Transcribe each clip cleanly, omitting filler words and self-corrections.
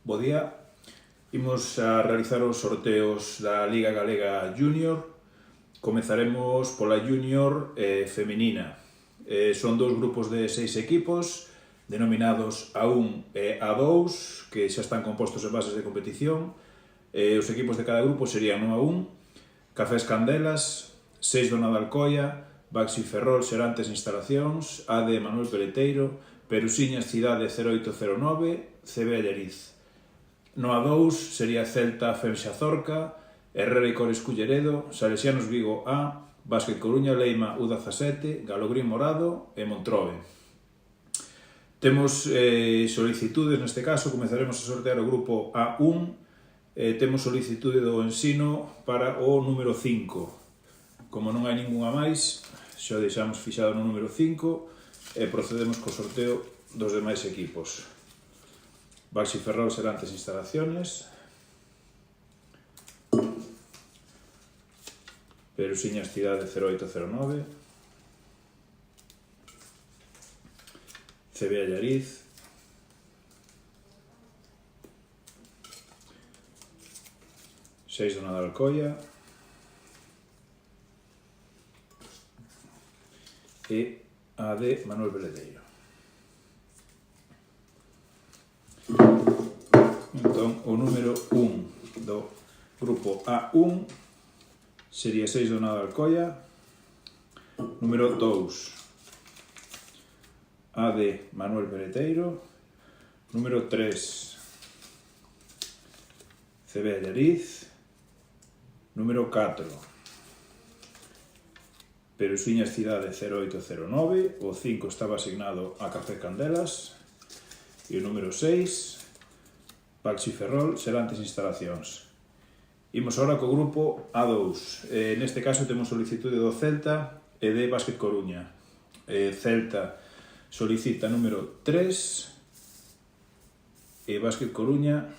Bo día. Imos a realizar os sorteos da Liga Galega Junior. Comezaremos pola Junior femenina. Son dous grupos de 6 equipos, denominados A1 e A2, que xa están compostos en bases de competición. Os equipos de cada grupo serían no A1, Cafés Candelas, 6 do Nadalcoia, Baxi Ferrol, Serantes Instalacións, AD Manuel Peleteiro, Perusiñas Cidade 0809, CB Allariz. No A2 sería Celta Fenxa Zorca, Herrera e Cores Culleredo, Salesianos Vigo A, Básquet Coruña Leima U17, Galogrín Morado e Montrobe. Temos solicitudes, neste caso comezaremos a sortear o grupo A1. Temos solicitude do ensino para o número 5. Como non hai ningunha máis, xa deixamos fixado no número 5 e procedemos co sorteo dos demais equipos. Baxi Ferrol Serantes Instalaciones, Perusiñas Cidade 0809, CB Allariz, Seis do Nadalcoia e AD Manuel Peleteiro. Entón, o número 1 do grupo A1 sería 6 do Nadalcoia, número 2 AD Manuel Peleteiro, número 3 CB Allariz, número 4 Perusiñas Cidade 0809, o 5 estaba asignado a Café Candelas, e o número 6 Baxi Ferrol Serantes Instalacións. Imos agora co grupo A2. Neste caso temos solicitude do Celta e de Básquet Coruña. Celta solicita número 3 e Básquet Coruña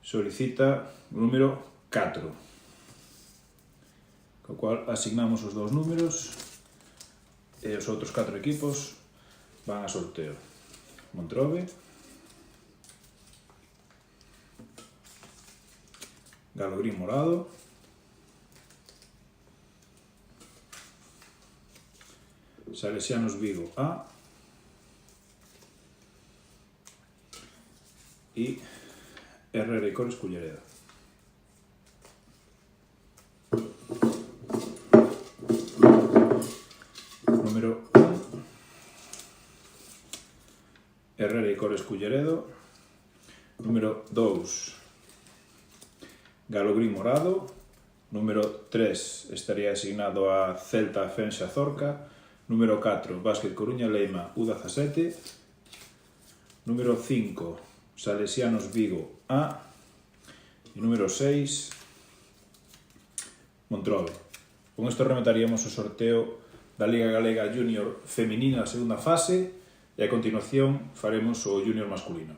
solicita número 4. Co cual asignamos os dous números e os outros 4 equipos van a sorteo. Montrobe, Galogrín Morado, Salesianos Vigo A e Herrera e Cores Culleredo. Número 1 Herrera e Cores Culleredo. Número 2 Galogrín Morado. Número 3 estaría asignado a Celta Fenxa Zorca. Número 4 Básquet Coruña Leima U17. Número 5 Salesianos Vigo A. E número 6 Montrobe. Con isto remataríamos o sorteo da Liga Galega Junior feminina na segunda fase e a continuación faremos o junior masculino.